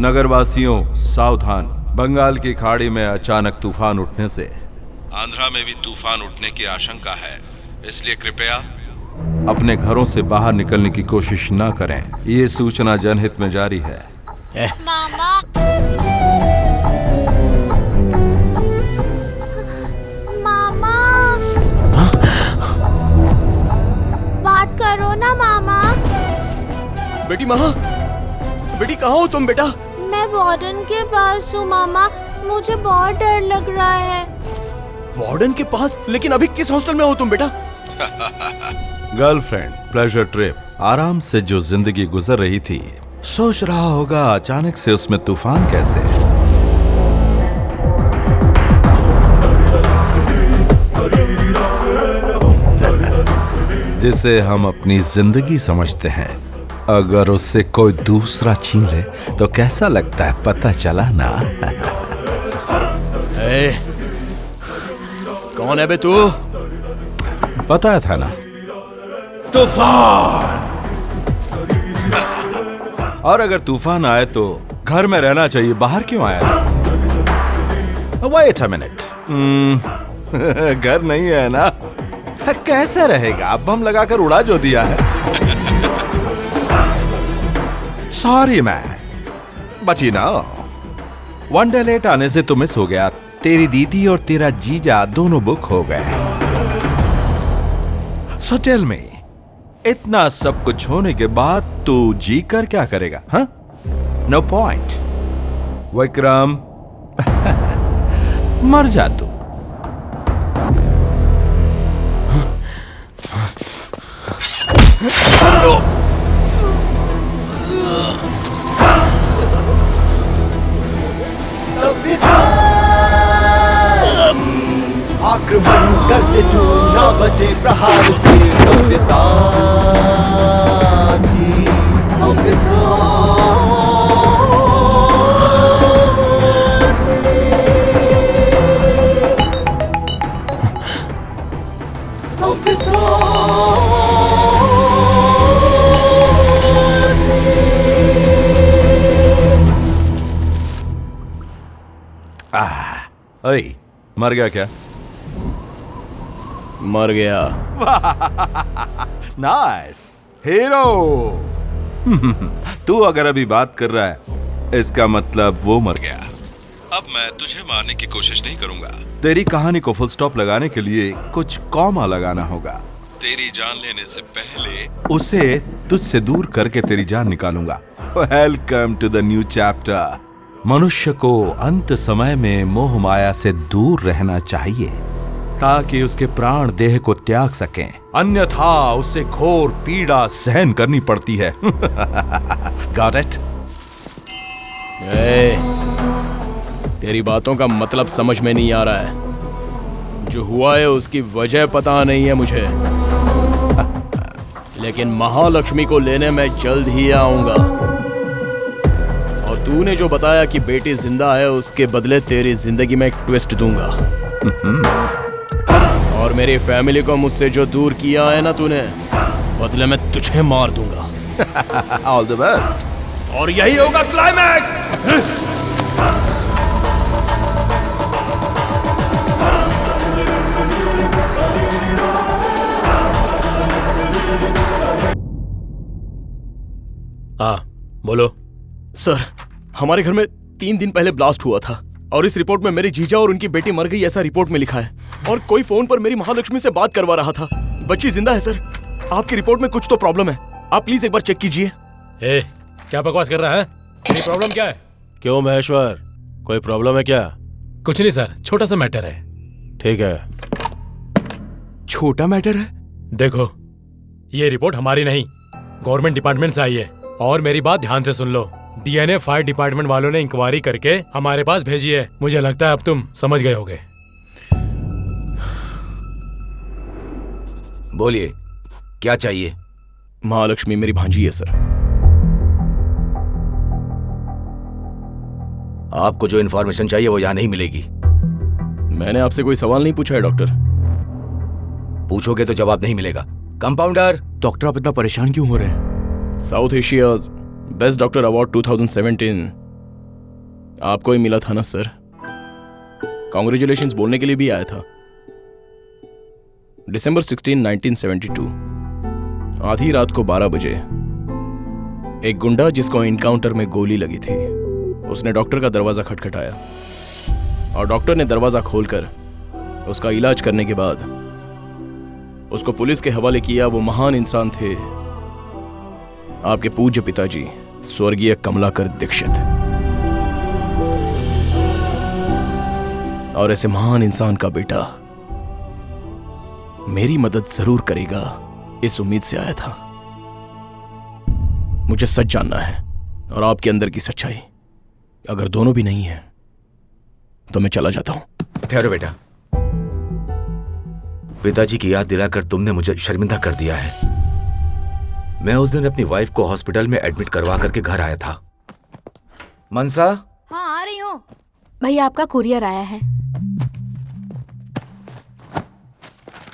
नगरवासियों सावधान, बंगाल की खाड़ी में अचानक तूफान उठने से आंध्रा में भी तूफान उठने की आशंका है, इसलिए कृपया अपने घरों से बाहर निकलने की कोशिश न करें। ये सूचना जनहित में जारी है। मामा, मामा, बात करो ना मामा। बेटी महा, बेटी कहाँ हो तुम बेटा? मैं वार्डन के पास हूँ मामा, मुझे बहुत डर लग रहा है। वार्डन के पास? लेकिन अभी किस हॉस्टल में हो तुम बेटा? गर्लफ्रेंड, प्लेजर ट्रिप, आराम से जो जिंदगी गुजर रही थी, सोच रहा होगा अचानक से उसमें तूफान कैसे। जिसे हम अपनी जिंदगी समझते हैं, अगर उससे कोई दूसरा छीन ले तो कैसा लगता है, पता चला ना? कौन है बे तू? पता था ना, तूफान। और अगर तूफान आए तो घर में रहना चाहिए, बाहर क्यों आया? वेट अ मिनट, घर नहीं है ना? कैसे रहेगा? बम लगाकर उड़ा जो दिया है। Sorry man, but you know, one day late आने से तुम्हें सो गया। तेरी दीदी और तेरा जीजा दोनों बुक हो गए। सो टेल मी, इतना सब कुछ होने के बाद तू जी कर क्या करेगा? हाँ, नो पॉइंट। विक्रम, मर जा तू। आक्रमण करते तू ना बचे प्रहार से, सबके साथी, सबके ओए, मर गया क्या? मर गया। Nice hero. तू अगर अभी बात कर रहा है, इसका मतलब वो मर गया। अब मैं तुझे मारने की कोशिश नहीं करूंगा। तेरी कहानी को फुल स्टॉप लगाने के लिए कुछ कॉमा लगाना होगा। तेरी जान लेने से पहले उसे तुझसे दूर करके तेरी जान निकालूंगा। Welcome to the new chapter. मनुष्य को अंत समय में मोह माया से दूर रहना चाहिए ताकि उसके प्राण देह को त्याग सकें, अन्यथा उसे घोर पीड़ा सहन करनी पड़ती है। Got it? तेरी बातों का मतलब समझ में नहीं आ रहा है। जो हुआ है उसकी वजह पता नहीं है मुझे, लेकिन महालक्ष्मी को लेने मैं जल्द ही आऊंगा। और तूने जो बताया कि बेटी जिंदा है, उसके बदले तेरी जिंदगी में एक ट्विस्ट दूंगा। और मेरी फैमिली को मुझसे जो दूर किया है ना तूने, बदले में तुझे मार दूंगा। All the best. और यही होगा क्लाइमैक्स। हाँ बोलो। सर, हमारे घर में 3 दिन पहले ब्लास्ट हुआ था और इस रिपोर्ट में मेरी जीजा और उनकी बेटी मर गई ऐसा रिपोर्ट में लिखा है। और कोई फोन पर मेरी महालक्ष्मी से बात करवा रहा था। बच्ची जिंदा है सर। आपकी रिपोर्ट में कुछ तो प्रॉब्लम है, आप प्लीज एक बार चेक कीजिए। क्या बकवास कर रहा है? तेरी प्रॉब्लम क्या है? क्यों महेश्वर, कोई प्रॉब्लम है क्या? कुछ नहीं सर, छोटा सा मैटर है। ठीक है। छोटा मैटर है? देखो, ये रिपोर्ट हमारी नहीं, गवर्नमेंट डिपार्टमेंट से आई है। और मेरी बात ध्यान से सुन लो। डीएनए फायर डिपार्टमेंट वालों ने इंक्वायरी करके हमारे पास भेजी है। मुझे लगता है अब तुम समझ गए होगे। बोलिए, क्या चाहिए? महालक्ष्मी मेरी भांजी है सर। आपको जो इन्फॉर्मेशन चाहिए वो यहाँ नहीं मिलेगी। मैंने आपसे कोई सवाल नहीं पूछा है डॉक्टर। पूछोगे तो जवाब नहीं मिलेगा। कंपाउंडर। डॉक्टर, आप इतना परेशान क्यों हो रहे हैं? South Asia's best doctor award 2017 आपको ही मिला था ना सर? कॉन्ग्रेचुलेशंस बोलने के लिए भी आया था। दिसंबर 16, 1972 आधी रात को 12 बजे एक गुंडा जिसको एनकाउंटर में गोली लगी थी उसने डॉक्टर का दरवाजा खटखटाया और डॉक्टर ने दरवाजा खोलकर उसका इलाज करने के बाद उसको पुलिस के हवाले किया। वो महान इंसान थे आपके पूज्य पिताजी स्वर्गीय कमलाकर दीक्षित। और ऐसे महान इंसान का बेटा मेरी मदद जरूर करेगा इस उम्मीद से आया था। मुझे सच जानना है और आपके अंदर की सच्चाई। अगर दोनों भी नहीं है तो मैं चला जाता हूं। ठहरो बेटा, पिताजी की याद दिलाकर तुमने मुझे शर्मिंदा कर दिया है। मैं उस दिन अपनी वाइफ को हॉस्पिटल में एडमिट करवा करके घर आया था। मनसा? हाँ आ रही हूँ। भैया आपका कुरियर आया है।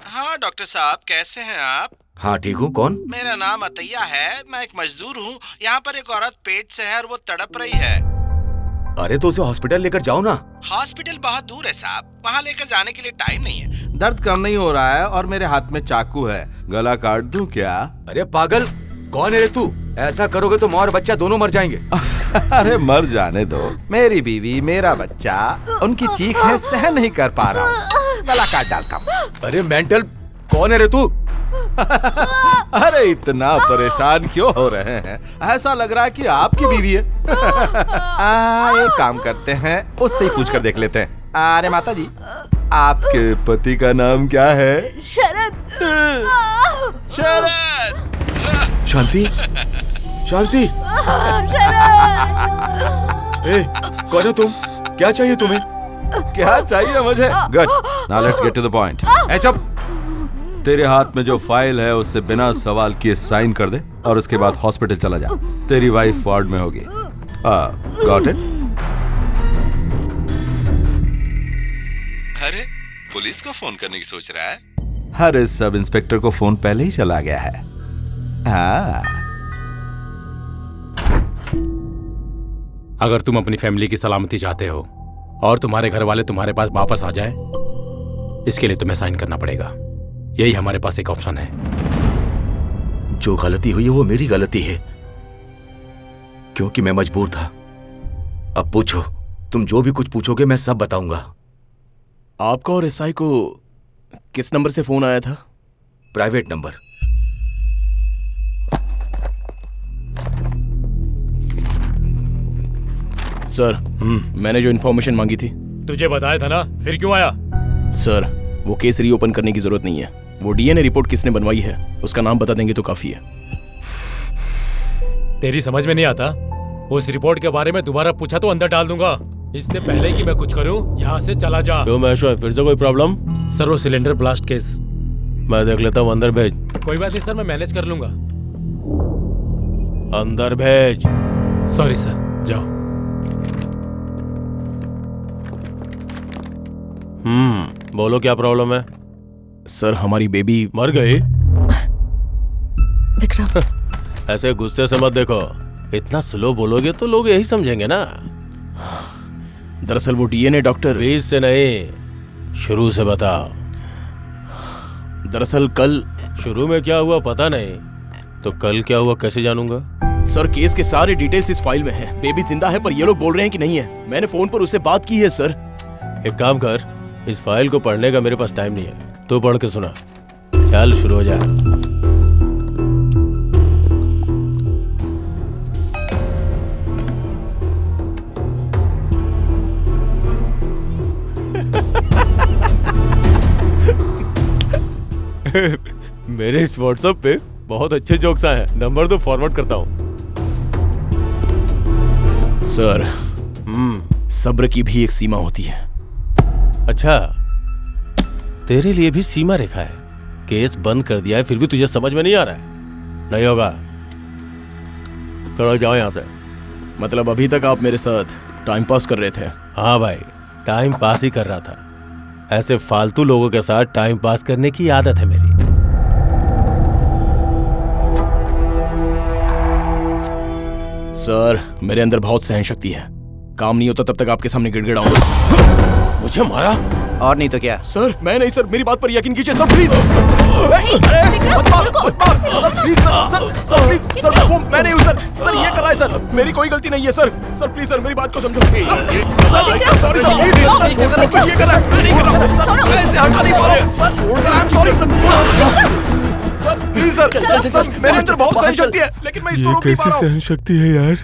हाँ डॉक्टर साहब, कैसे हैं आप? हाँ ठीक हूँ। कौन? मेरा नाम अतैया है, मैं एक मजदूर हूँ। यहाँ पर एक औरत पेट से है और वो तड़प रही है। अरे तो उसे हॉस्पिटल लेकर जाओ ना। हॉस्पिटल बहुत दूर है साहब, वहाँ लेकर जाने के लिए टाइम नहीं है। दर्द कम नहीं हो रहा है और मेरे हाथ में चाकू है, गला काट दूं क्या? अरे पागल, कौन है रे तू? ऐसा करोगे तो माँ और बच्चा दोनों मर जाएंगे। अरे मर जाने दो, मेरी बीवी मेरा बच्चा उनकी चीखें सहन नहीं कर पा रहा हूँ, गला काट डालता हूँ। अरे मेंटल, कौन है रे तू? अरे इतना परेशान क्यों हो रहे हैं? ऐसा लग रहा है कि आपकी बीवी है। एक काम करते हैं, उससे ही पूछ कर देख लेते हैं। अरे माता जी, आपके पति का नाम क्या है? शरद। शरद। शांति, शांति। ए, कौन हो तुम? क्या चाहिए तुम्हें? क्या चाहिए मुझे? Good, now let's get to the point. ए चुप! तेरे हाथ में जो फाइल है उससे बिना सवाल किए साइन कर दे और उसके बाद हॉस्पिटल चला जा। तेरी वाइफ वार्ड में होगी। Got it? अरे पुलिस को फोन करने की सोच रहा है? हर इस सब इंस्पेक्टर को फोन पहले ही चला गया है। हाँ। अगर तुम अपनी फैमिली की सलामती चाहते हो और तुम्हारे घर वाले तुम्हारे पास वापस आ जाए, इसके लिए तुम्हें साइन करना पड़ेगा। यही हमारे पास एक ऑप्शन है। जो गलती हुई है वो मेरी गलती है, क्योंकि मैं मजबूर था। अब पूछो, तुम जो भी कुछ पूछोगे मैं सब बताऊंगा। आपका और एसआई को किस नंबर से फोन आया था? Private number. सर, मैंने जो इन्फॉर्मेशन मांगी थी। तुझे बताया था ना, फिर क्यों आया? सर, वो केस रीओपन करने की जरूरत नहीं है। वो डीएनए रिपोर्ट किसने बनवाई है उसका नाम बता देंगे तो काफी है। तेरी समझ में नहीं आता? उस रिपोर्ट के बारे में दोबारा पूछा तो अंदर डाल दूंगा। इससे पहले कि मैं कुछ करूं, यहाँ से चला जा। क्यों महेश्वर, फिर से कोई प्रॉब्लम? सर वो सिलेंडर ब्लास्ट केस। मैं देख लेता हूँ, अंदर भेज। कोई बात नहीं सर, मैं मैनेज कर लूंगा। अंदर भेज। सॉरी सर, जाओ। बोलो क्या प्रॉब्लम है? सर, हमारी बेबी मर गई। विक्रम। ऐसे गुस्से से मत देखो, इतना स्लो बोलोगे तो लोग यही समझेंगे ना। दरअसल वो डीएनए डॉक्टर। बीच से नहीं, शुरू से बताओ। दरअसल कल। शुरू में क्या हुआ पता नहीं, तो कल क्या हुआ कैसे जानूंगा? सर, केस के सारे डिटेल्स इस फाइल में हैं। बेबी जिंदा है पर ये लोग बोल रहे हैं कि नहीं है। मैंने फोन पर उससे बात की है सर। एक काम कर, इस फाइल को पढ़ने का मेरे पास टाइम नहीं है, तू पढ़ के सुना। चल शुरू हो जा। मेरे इस व्हाट्सएप पे बहुत अच्छे जोक्स आए हैं, नंबर तो फॉरवर्ड करता हूँ। सर, सब्र की भी एक सीमा होती है। अच्छा, तेरे लिए भी सीमा रेखा है। केस बंद कर दिया है फिर भी तुझे समझ में नहीं आ रहा है? नहीं होगा, चलो जाओ यहाँ से। मतलब अभी तक आप मेरे साथ टाइम पास कर रहे थे? हाँ भाई, टाइम पास ही कर रहा था। ऐसे फालतू लोगों के साथ टाइम पास करने की आदत है मेरी। सर, मेरे अंदर बहुत सहन शक्ति है। काम नहीं होता तब तक आपके सामने गिड़गिड़ाऊंगा। मुझे मारा? और नहीं तो क्या। सर मैं नहीं सर, मेरी बात पर यकीन कीजिए sir, please. Please sir please sir, वो मैं नहीं हूँ सर। सर ये कर रहा है सर, मेरी कोई गलती नहीं है सर। सर प्लीज सर, मेरी बात को समझो। सॉरी सर, ये कर रहा है, मैं नहीं कर रहा हूँ सर, मैं इसे हटा नहीं पा रहा हूँ सर, छोड़कर I am sorry sir, please sir. Sir मेरे अंदर बहुत सारी शक्ति है, लेकिन मैं इसको रोक नहीं पा रहा हूँ। शक्ति है यार?